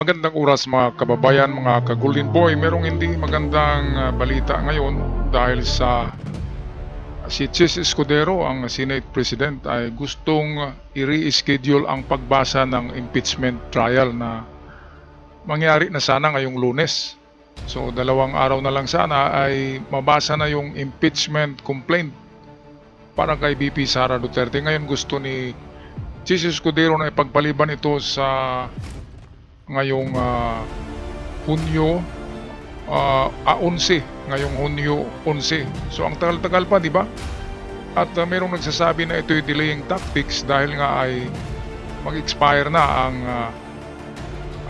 Magandang oras mga kababayan, mga ka-Golden Boy. Merong hindi magandang balita ngayon dahil sa si Chis Escudero, ang Senate President, ay gustong i-reschedule ang pagbasa ng impeachment trial na mangyari na sana ngayong Lunes. So 2 araw na lang sana ay mabasa na yung impeachment complaint para kay VP Sara Duterte. Ngayon gusto ni Chis Escudero na ipagpaliban ito sa ngayong Hunyo 11, ngayong Hunyo 11. So ang tagal-tagal pa, di ba? At merong nagsasabi na ito'y delaying tactics dahil nga ay mag-expire na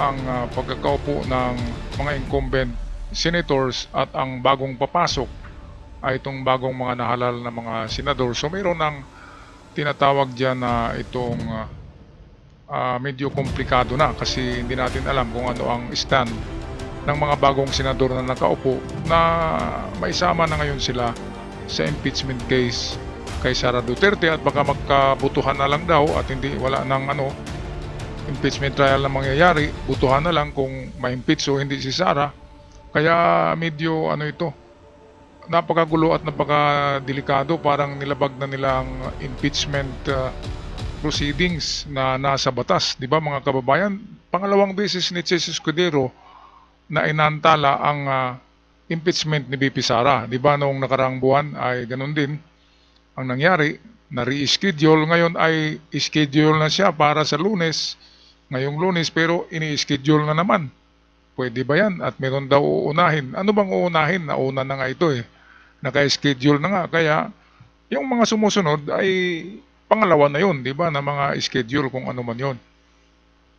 ang pagkakaupo ng mga incumbent senators at ang bagong papasok ay itong bagong mga nahalal na mga senador. So mayroon ng tinatawag diyan na itong medyo komplikado na kasi hindi natin alam kung ano ang stand ng mga bagong senador na nakaupo na maisama na ngayon sila sa impeachment case kay Sara Duterte, at baka magkabutuhan na lang daw at hindi wala nang impeachment trial na mangyayari, butuhan na lang kung ma-impeach o hindi si Sara. Kaya medyo ito, napakagulo at napakadelikado, parang nilabag na nilang impeachment proceedings na nasa batas, di ba mga kababayan? Pangalawang beses ni Chis Escudero na inantala ang impeachment ni VP Sara, di ba? Noong nakaraang buwan ay ganun din ang nangyari, na re-schedule. Ngayon ay schedule na siya para sa Lunes, ngayong Lunes, pero ini-schedule na naman. Pwede ba yan? At meron daw uunahin. Ano bang uunahin? Nauna na nga ito naka-schedule na nga, kaya yung mga sumusunod ay pangalawa na yun, di ba, na mga schedule kung ano man yun.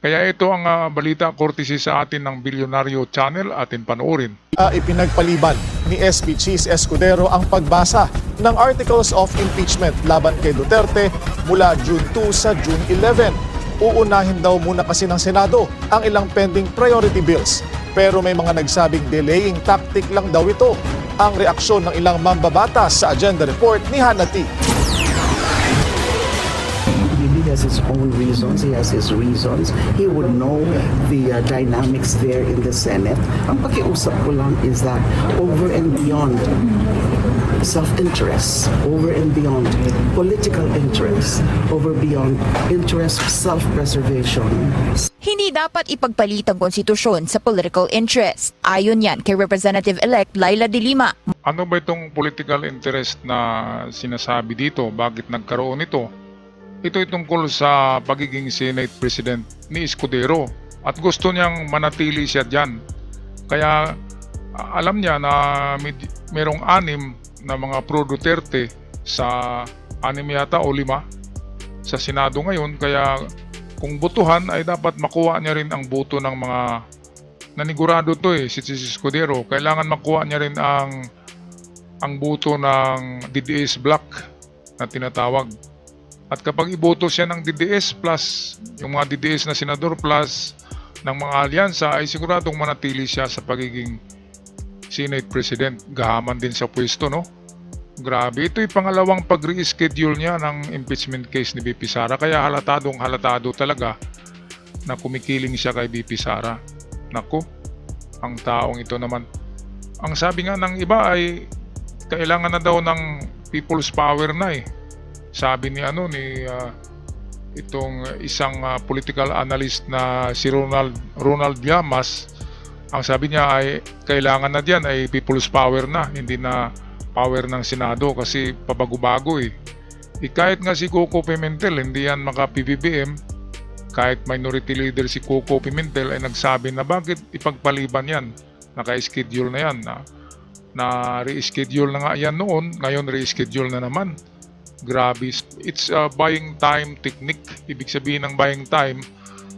Kaya ito ang balita courtesy sa atin ng Bilyonaryo Channel, atin panoorin. Ipinagpaliban ni SP Chis Escudero ang pagbasa ng Articles of Impeachment laban kay Duterte mula June 2 sa June 11. Uunahin daw muna kasi ng Senado ang ilang pending priority bills. Pero may mga nagsabing delaying tactic lang daw ito. Ang reaksyon ng ilang mambabatas sa agenda report ni Hannah T. He has his own reasons, he has his reasons. He would know the dynamics there in the Senate. Ang pakiusap ko lang is that over and beyond self-interest, over and beyond political interest, over beyond interest of self-preservation. Hindi dapat ipagpalit ang konstitusyon sa political interest. Ayon yan kay Representative-elect Laila De Lima. Ano ba itong political interest na sinasabi dito? Bakit nagkaroon ito? Ito'y tungkol sa pagiging Senate President ni Escudero at gusto niyang manatili siya dyan. Kaya alam niya na merong 6 na mga pro-Duterte sa 6 yata o 5 sa Senado ngayon. Kaya kung butuhan ay dapat makuha niya rin ang boto ng mga nanigurado to si Escudero. Kailangan makuha niya rin ang boto ng DDS block na tinatawag. At kapag iboto siya ng DDS plus, yung mga DDS na senador plus ng mga alyansa, ay siguradong manatili siya sa pagiging Senate President. Gahaman din sa pwesto, no? Grabe, ito'y pangalawang pag-reschedule niya ng impeachment case ni VP Sara. Kaya halatado talaga na kumikiling siya kay VP Sara. Naku, ang taong ito naman. Ang sabi nga ng iba ay kailangan na daw ng people's power na Sabi ni itong isang political analyst na si Ronald Llamas, ang sabi niya ay kailangan na diyan ay people's power na, hindi na power ng Senado kasi pabago-bago kahit nga si Coco Pimentel hindi yan maka-PBBM, kahit minority leader si Coco Pimentel ay nagsabi na bakit ipagpaliban yan, naka-schedule na yan, na re-schedule na nga yan noon, ngayon re-schedule na naman. Grabe, it's a buying time technique. Ibig sabihin ng buying time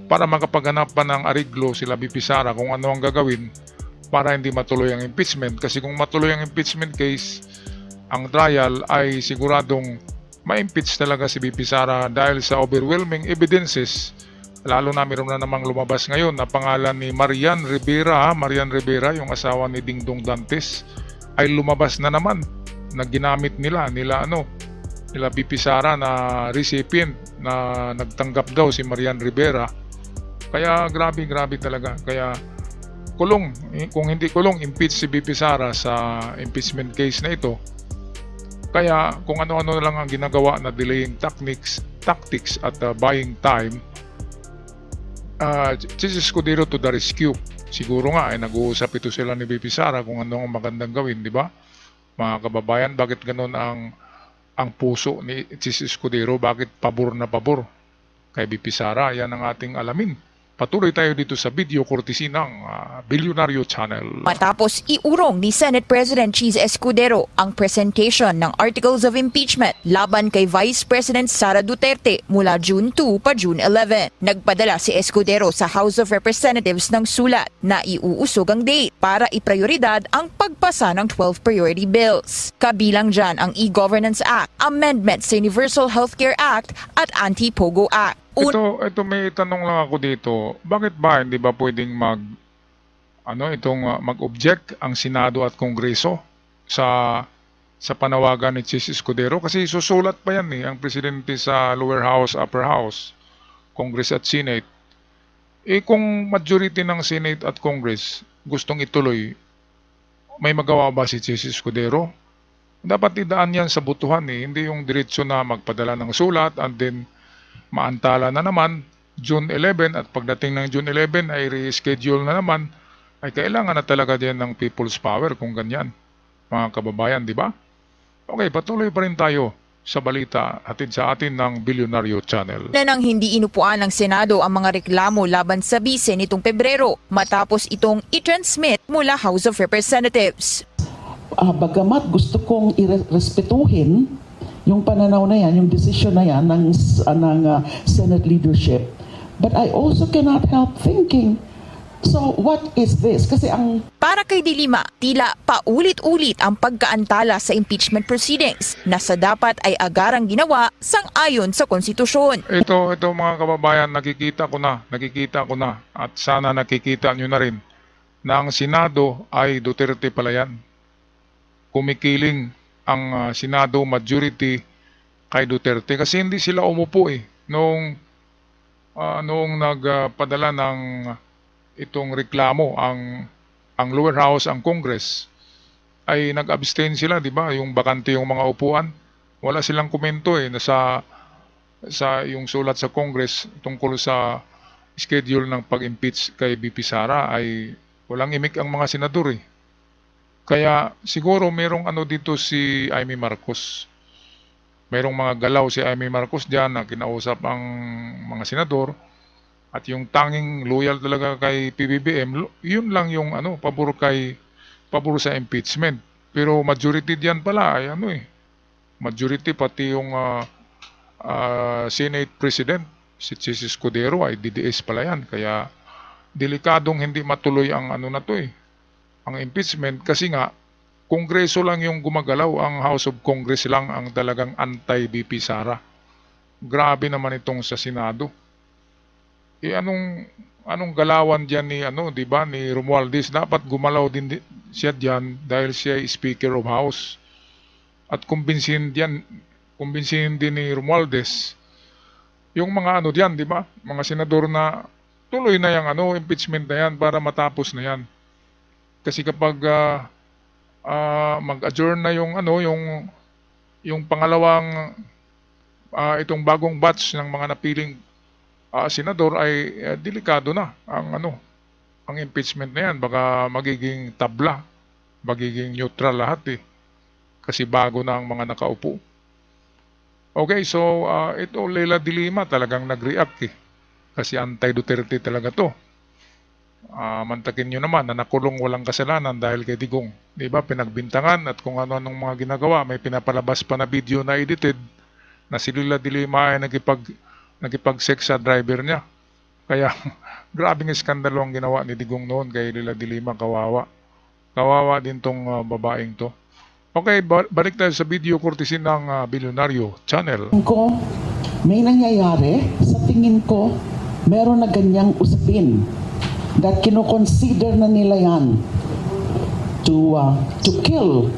para makapaghanap pa ng ariglo sila VP Sara kung ano ang gagawin para hindi matuloy ang impeachment. Kasi kung matuloy ang impeachment case, ang trial ay siguradong ma-impeach talaga si VP Sara dahil sa overwhelming evidences. Lalo na mayroon na namang lumabas ngayon na pangalan ni Marian Rivera, yung asawa ni Dingdong Dantes, ay lumabas na naman na ginamit nila VP Sara na recipient na nagtanggap daw si Marian Rivera Kaya grabe talaga. Kaya kulong, kung hindi kulong, impeach si BP Sara sa impeachment case na ito. Kaya kung ano-ano na lang ang ginagawa na delaying tactics at buying time, Jesus Escudero to the rescue. Siguro nga ay nag-uusap ito sila ni BP Sara kung ano ang magandang gawin, di ba? Mga kababayan, bakit ganun ang puso ni Jesus Escudero? Bakit pabor na pabor kay BP Sara? Yan ang ating alamin. Patuloy tayo dito sa video courtesy ng Bilyonaryo Channel. Matapos iurong ni Senate President Chis Escudero ang presentation ng Articles of Impeachment laban kay Vice President Sara Duterte mula June 2 pa June 11. Nagpadala si Escudero sa House of Representatives ng sulat na iuusog ang date para iprioridad ang pagpasa ng 12 priority bills. Kabilang dyan ang E-Governance Act, Amendment sa Universal Healthcare Act at Anti-Pogo Act. Ito may tanong lang ako dito. Bakit ba hindi ba pwedeng mag-object ang Senado at Kongreso sa panawagan ni Chis Escudero? Kasi susulat pa yan ang presidente sa lower house, upper house, Congress at Senate. Kung majority ng Senate at Congress gustong ituloy, may magawa ba si Chis Escudero? Dapat idaan yan sa butuhan hindi yung diretsyo na magpadala ng sulat and then maantala na naman June 11 at pagdating ng June 11 ay reschedule na naman, ay kailangan na talaga din ng people's power kung ganyan, mga kababayan, di ba? Okay, patuloy pa rin tayo sa balita hatid sa atin ng Bilyonaryo Channel. Nang hindi inupuan ng Senado ang mga reklamo laban sa bise nitong Pebrero matapos itong i-transmit mula House of Representatives. Bagamat gusto kong irespetuhin yung pananaw na yan, yung decision na yan ng Senate leadership. But I also cannot help thinking, so what is this? Kasi Para kay Dilima, tila paulit-ulit ang pagkaantala sa impeachment proceedings na sa dapat ay agarang ginawa sang-ayon sa konstitusyon. Ito mga kababayan, nakikita ko na at sana nakikita nyo na rin na ang Senado ay Duterte pala yan. Kumikiling ang Senado majority kay Duterte kasi hindi sila umupo noong nagpadala ng itong reklamo ang lower house, ang Congress ay nag-abstain sila, di ba? Yung bakante yung mga upuan, wala silang komento na sa yung sulat sa Congress tungkol sa schedule ng pag-impeach kay BP Sara ay walang imik ang mga senador Kaya siguro merong dito si Amy Marcos. Merong mga galaw si Amy Marcos diyan na kinausap ang mga senador at yung tanging loyal talaga kay PBBM, yun lang yung pabor sa impeachment. Pero majority diyan pala ay majority pati yung Senate President si Chis Escudero ay DDS pala yan. Kaya delikadong hindi matuloy ang ang impeachment kasi nga Kongreso lang yung gumagalaw, ang House of Congress lang ang talagang anti-BP Sara. Grabe naman itong sa Senado. Anong galawan diyan ni ni Romualdez? Dapat gumalaw din siya diyan dahil siya ay Speaker of House. At kumbinsihin din ni Romualdez yung mga diyan, di ba? Mga senador na tuloy na yung impeachment na yan para matapos na yan. Kasi kapag mag-adjourn na yung pangalawang itong bagong batch ng mga napiling senador ay delikado na ang impeachment na yan. Baka magiging tabla, magiging neutral lahat kasi bago na ang mga nakaupo. Okay, so ito Leila de Lima talagang nag-react kasi anti-Duterte talaga to. Mantakin nyo naman na nakulong walang kasalanan dahil kay Digong. Diba? Pinagbintangan at kung ano-anong mga ginagawa. May pinapalabas pa na video na edited na si Leila de Lima ay nakipag-sex sa driver niya. Kaya grabing iskandalo ang ginawa ni Digong noon kay Leila de Lima. Kawawa. Kawawa din tong babaeng to. Okay, balik tayo sa video courtesy ng Bilyonaryo Channel. May nangyayari, sa tingin ko, meron na ganyang usapin that kino-consider na nila yan to kill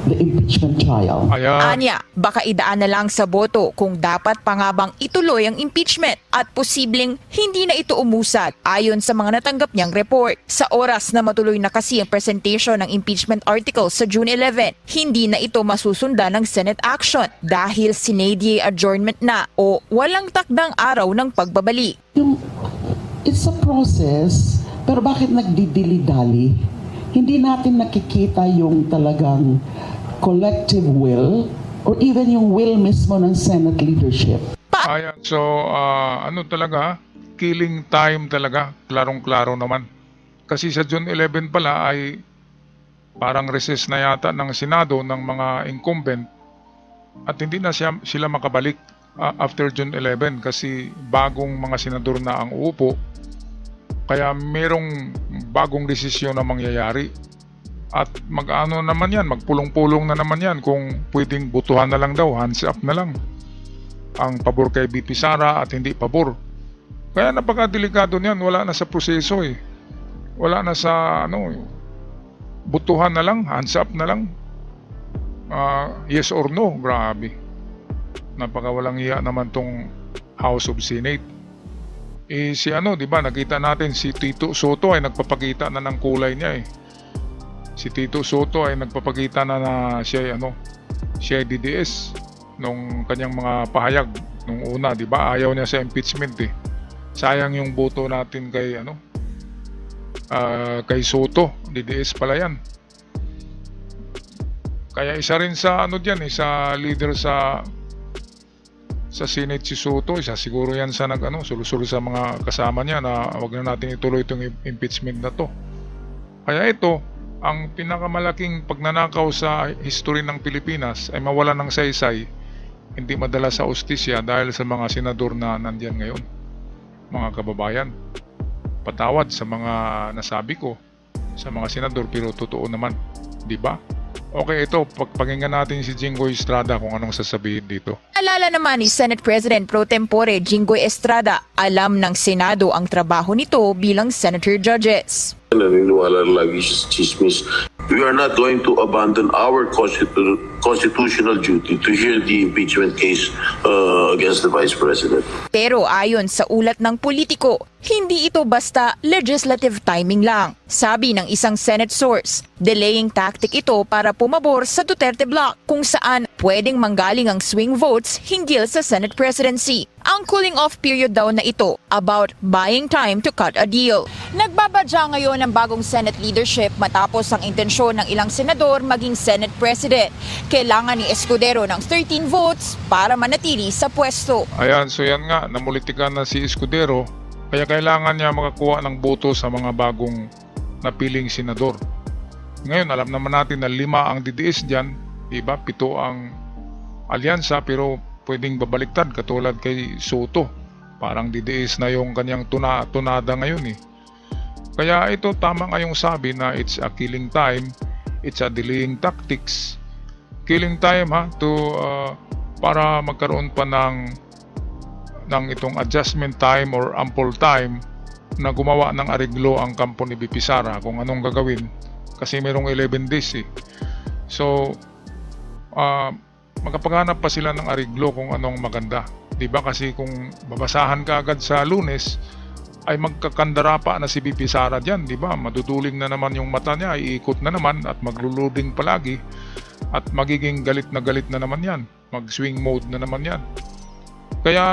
the impeachment trial. Ayan. Anya, baka idaan na lang sa boto kung dapat pa nga bang ituloy ang impeachment at posibleng hindi na ito umusad ayon sa mga natanggap niyang report. Sa oras na matuloy na kasi ang presentation ng impeachment article sa June 11, hindi na ito masusundan ng Senate action dahil sinadye adjournment na o walang takdang araw ng pagbabalik. It's a process, pero bakit nagdidili-dali? Hindi natin nakikita yung talagang collective will or even yung will mismo ng Senate leadership. Ayan. So, ano talaga, killing time talaga, klarong-klaro naman. Kasi sa June 11 pala ay parang recess na yata ng Senado ng mga incumbent at hindi na sila makabalik after June 11 kasi bagong mga senador na ang uupo. Kaya merong bagong desisyon na mangyayari. At mag-ano naman yan, magpulong-pulong na naman yan kung pwedeng butuhan na lang daw, hands up na lang. Ang pabor kay BP Sara at hindi pabor. Kaya napakadelikado niyan, wala na sa proseso eh. Wala na sa butuhan na lang, hands up na lang. Yes or no, grabe. Napakawalang iya naman tong House of Senate. Si di ba, nakita natin si Tito Soto ay nagpapakita na ng kulay niya eh. Si Tito Soto ay nagpapakita na siya ay DDS nung kanyang mga pahayag nung una, di ba? Ayaw niya sa impeachment eh. Sayang yung boto natin kay kay Soto, DDS pala yan. Kaya isa rin sa sa leader sa Senate si Soto, isa siguro yan sa sulusuro sa mga kasama niya na wag na natin ituloy itong impeachment na to. Kaya ito, ang pinakamalaking pagnanakaw sa history ng Pilipinas ay mawala ng saysay, hindi madala sa ustisya dahil sa mga senador na nandiyan ngayon. Mga kababayan, patawad sa mga nasabi ko sa mga senador pero totoo naman, di ba? Okay, ito, pagpakinggan natin si Jinggoy Estrada kung anong sasabihin dito. Alala naman ni Senate President Pro Tempore Jinggoy Estrada, alam ng Senado ang trabaho nito bilang senator judges. Naniniwala lagi siya sa chismis. We are not going to abandon our constitutional duty to hear the impeachment case against the Vice President. Pero ayon sa ulat ng politiko, hindi ito basta legislative timing lang. Sabi ng isang Senate source, delaying tactic ito para pumabor sa Duterte bloc kung saan pwedeng manggaling ang swing votes hinggil sa Senate presidency. Ang cooling off period daw na ito about buying time to cut a deal. Nagbabadya ngayon ang bagong Senate leadership matapos ang intensyon ng ilang senador maging Senate President. Kailangan ni Escudero ng 13 votes para manatili sa pwesto. Ayan, so yan nga, namulitikan na si Escudero, kaya kailangan niya makakuha ng boto sa mga bagong napiling senador. Ngayon, alam naman natin na 5 ang DDS dyan, diba? 7 ang alyansa, pero pwedeng babaliktad katulad kay Soto. Parang DDS na yung kanyang tunada ngayon eh. Kaya ito tama nga yung sabi na it's a killing time, it's a delaying tactics. Killing time para magkaroon pa ng itong adjustment time or ample time na gumawa ng ariglo ang kampo ni BP Sara kung anong gagawin kasi merong 11 days eh. So magpapaghanap pa sila ng ariglo kung anong maganda, 'di ba? Kasi kung babasahan ka agad sa Lunes ay magkakandara pa na si BP Sara diyan, 'di ba? Maduduling na naman yung mata niya, iikot na naman at magluluding palagi at magiging galit na naman 'yan. Mag-swing mode na naman 'yan. Kaya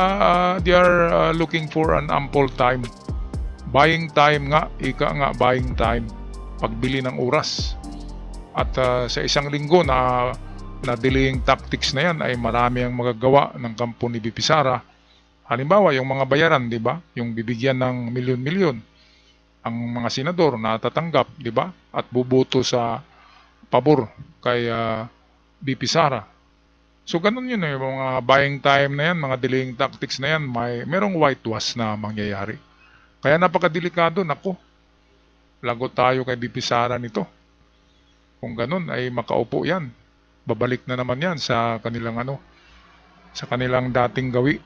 they are looking for an ample time. Buying time nga, buying time. Pagbili ng oras. At sa isang linggo na delaying tactics na yan ay marami ang magagawa ng kampo ni BP Sara. Halimbawa, yung mga bayaran, di ba? Yung bibigyan ng milyon-milyon. Ang mga senador na tatanggap, di ba? At buboto sa pabor kay BP Sara. So ganun yun yung mga buying time na yan, mga delaying tactics na yan, merong whitewash na mangyayari. Kaya napakadelikado, nako. Lagot tayo kay BP Sara nito. Kung ganun ay makaupo yan. Babalik na naman yan sa kanilang sa kanilang dating gawi.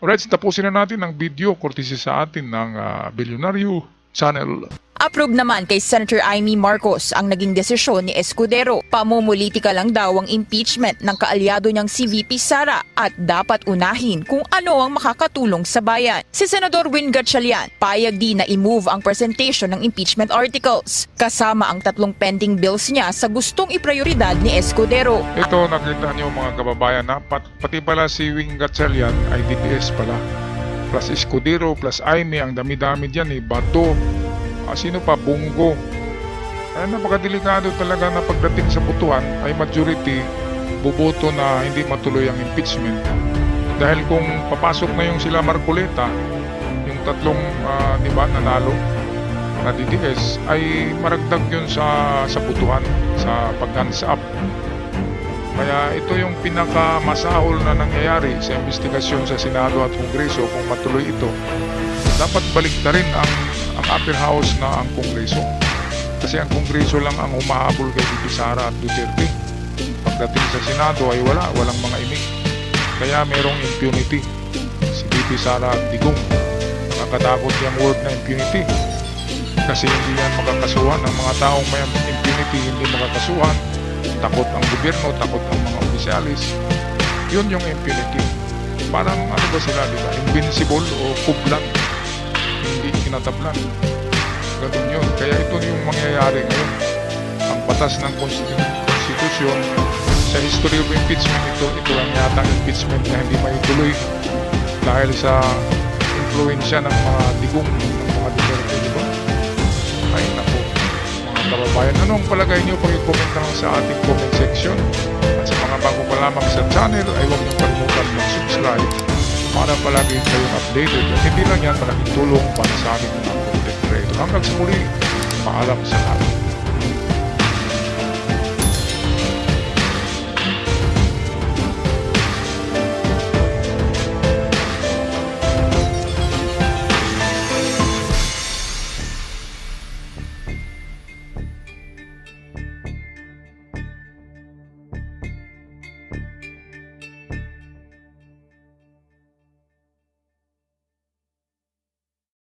Alright, tapusin na natin ang video courtesy sa atin ng Bilyonaryo Channel. Approve naman kay Senator Amy Marcos ang naging desisyon ni Escudero. Pamumulitika lang daw ang impeachment ng kaalyado niyang si VP Sara at dapat unahin kung ano ang makakatulong sa bayan. Si Senador Win Gatchalian payag din na i-move ang presentation ng impeachment articles kasama ang 3 pending bills niya sa gustong iprioridad ni Escudero. Ito, nakita niyo mga kababayan na pati pala si Wing Gatchalian ay DPS pala. Plus Escudero, plus Aimee, ang dami-dami dyan Bato, sino pa, Bungo. Kaya napakadelikado talaga na pagdating sa botohan ay majority boboto na hindi matuloy ang impeachment. Dahil kung papasok na yung sila Marcoleta, yung 3 di ba, nanalo na DDS, ay maragdag yun sa botohan, sa pag-hands up. Kaya ito yung pinakamasahol na nangyayari sa investigasyon sa Senado at Kongreso. Kung matuloy ito, dapat balik na rin ang upper house na ang Kongreso. Kasi ang Kongreso lang ang humahabol kay VP Sara at Duterte. Pagdating sa Senado ay walang mga imik. Kaya merong impunity. Si VP Sara at Digong, nakakatakot yung word na impunity. Kasi hindi yan makakasuhan. Ang mga taong may impunity hindi makakasuhan. Takot ang gobyerno, takot ang mga opisyalis. Yun yung impunity. Parang ano ba sila, di ba? Invincible o kublan. Hindi kinatablan. Ganun yun. Kaya ito yung mangyayari ngayon. Ang batas ng konstitusyon sa history of impeachment, ito lang yata impeachment na hindi maituloy dahil sa influensya ng mga Digong, ng mga Duterte, di ba? Ay naku, mga kababayan, anong palagay nyo? Pag-comment lang sa ating comment section. At sa mga bago pa lamang sa channel ay huwag niyong kalimutan mag-subscribe para palagi kayong updated. At hindi lang yan, malaking tulong para sa ating mga content creator. Hanggang sa muli, paalam sa lahat.